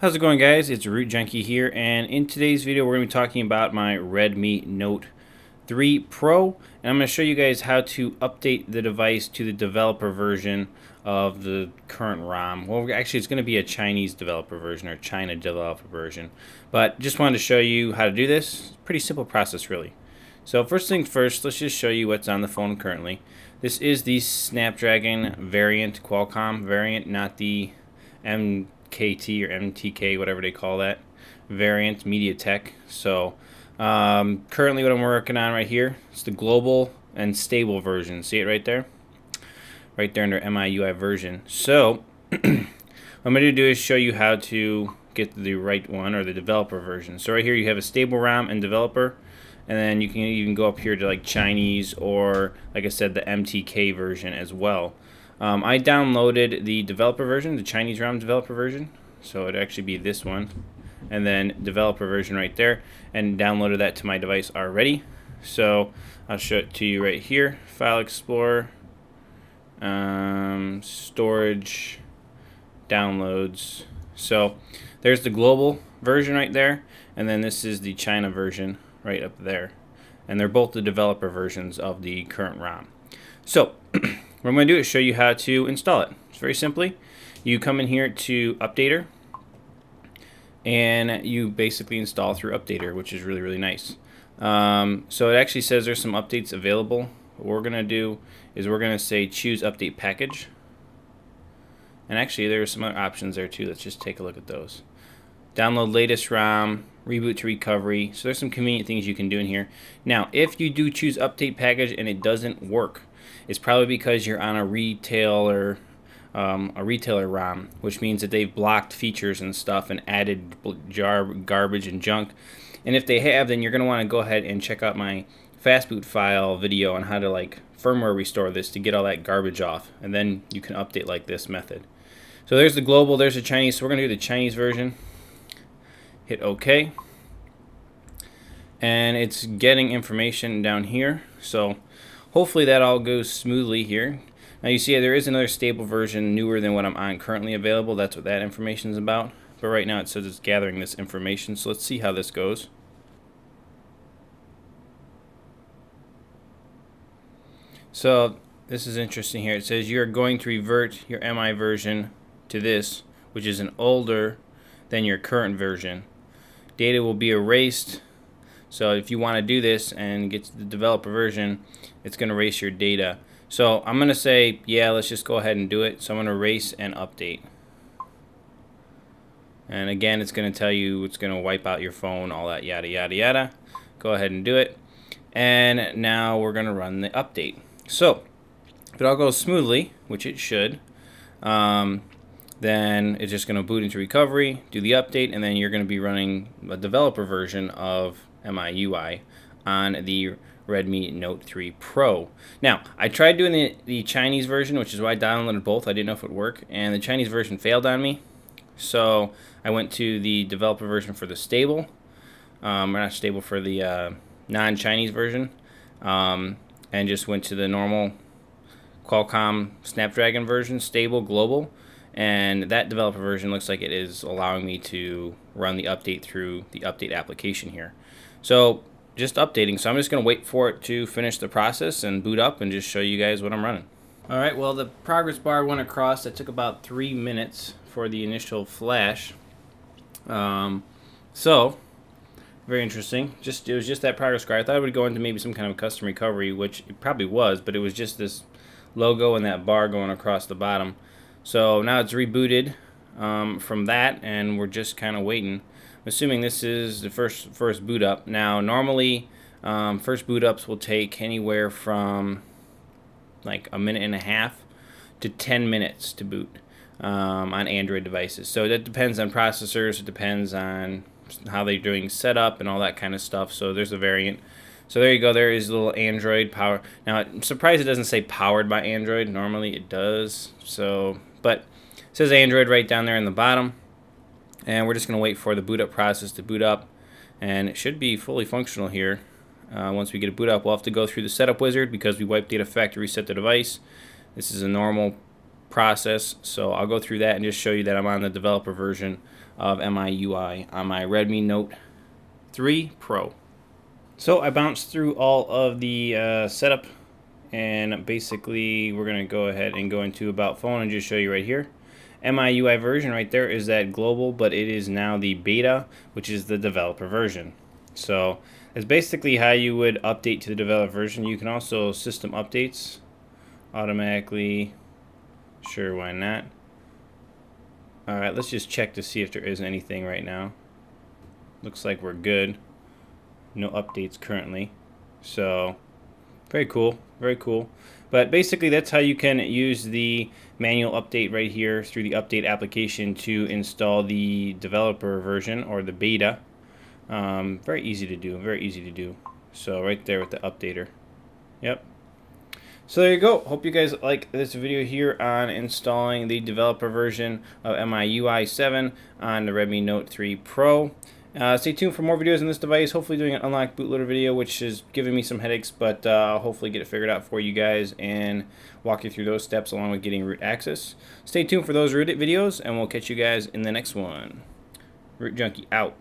How's it going, guys? It's Root Junkie here, and in today's video we're going to be talking about my Redmi Note 3 Pro, and I'm going to show you guys how to update the device to the developer version of the current ROM. Well, actually it's going to be a Chinese developer version or China developer version, but just wanted to show you how to do this. Pretty simple process, really. So first things first, let's just show you what's on the phone currently. This is the Snapdragon variant, Qualcomm variant, not the MKT or MTK, whatever they call that variant, MediaTek. So currently what I'm working on right here is the global and stable version. See it right there? Right there under MIUI version. So what I'm going to do is show you how to get the right one, or the developer version. So right here you have a stable ROM and developer, and then you can even go up here to like Chinese, or like I said, the MTK version as well. I downloaded the developer version, the Chinese ROM developer version, so it'd actually be this one, and then developer version right there, and downloaded that to my device already. So I'll show it to you right here. File Explorer, storage, downloads. So there's the global version right there, and then this is the China version right up there, and they're both the developer versions of the current ROM. So what I'm going to do is show you how to install it. It's very simply, you come in here to Updater, and you basically install through Updater, which is really nice. So it actually says there's some updates available. What we're going to do is we're going to say choose update package, and actually there are some other options there too. Let's just take a look at those. Download latest ROM, reboot to recovery. So there's some convenient things you can do in here. Now if you do choose update package and it doesn't work, it's probably because you're on a retailer ROM, which means that they've blocked features and stuff and added garbage and junk. And if they have, then you're going to want to go ahead and check out my fastboot file video on how to like firmware restore this to get all that garbage off, and then you can update like this method. So there's the global, there's the Chinese. So we're going to do the Chinese version. Hit OK, and it's getting information down here, so hopefully that all goes smoothly here. Now you see there is another stable version newer than what I'm on currently available. That's what that information is about, but right now it says it's gathering this information, so let's see how this goes. So this is interesting here. It says you're going to revert your MI version to this, which is an older than your current version. Data will be erased. So if you want to do this and get to the developer version, it's going to erase your data. So I'm going to say, yeah, let's just go ahead and do it. So I'm going to erase and update. And again, it's going to tell you it's going to wipe out your phone, all that yada yada yada. Go ahead and do it. And now we're going to run the update. So if it all goes smoothly, which it should, then it's just going to boot into recovery, do the update, and then you're going to be running a developer version of MIUI on the Redmi Note 3 Pro. Now, I tried doing the Chinese version, which is why I downloaded both. I didn't know if it would work, and the Chinese version failed on me. So I went to the developer version for the stable, or not stable, for the non-Chinese version, and just went to the normal Qualcomm Snapdragon version, stable, global. And that developer version looks like it is allowing me to run the update through the update application here. So just updating. So I'm just going to wait for it to finish the process and boot up and just show you guys what I'm running. Alright, well, the progress bar went across. That took about 3 minutes for the initial flash. So very interesting. It was just that progress bar. I thought it would go into maybe some kind of custom recovery, which it probably was, but it was just this logo and that bar going across the bottom. So now it's rebooted from that, and we're just kind of waiting. I'm assuming this is the first boot up. Now normally first boot ups will take anywhere from like a minute and a half to 10 minutes to boot on Android devices. So that depends on processors, it depends on how they're doing setup and all that kind of stuff. So there's a variant. So there you go, there is a little Android power. Now I'm surprised it doesn't say powered by Android. Normally it does. So, but it says Android right down there in the bottom. And we're just going to wait for the boot up process to boot up. And it should be fully functional here. Once we get a boot up, we'll have to go through the setup wizard because we wiped data factory reset the device. This is a normal process, so I'll go through that and just show you that I'm on the developer version of MIUI on my Redmi Note 3 Pro. So I bounced through all of the setup, and basically we're going to go ahead and go into About Phone and just show you right here. MIUI version right there is that global, but it is now the beta, which is the developer version. So it's basically how you would update to the developer version. You can also system updates automatically. Sure, why not? Alright, let's just check to see if there is anything right now. Looks like we're good. No updates currently. So very cool, very cool. But basically that's how you can use the manual update right here through the update application to install the developer version or the beta. Very easy to do, very easy to do. So right there with the updater. Yep. So there you go. Hope you guys like this video here on installing the developer version of MIUI 7 on the Redmi Note 3 Pro. Stay tuned for more videos on this device, hopefully doing an unlocked bootloader video, which is giving me some headaches, but I'll hopefully get it figured out for you guys and walk you through those steps along with getting root access. Stay tuned for those root videos, and we'll catch you guys in the next one. Root Junkie out.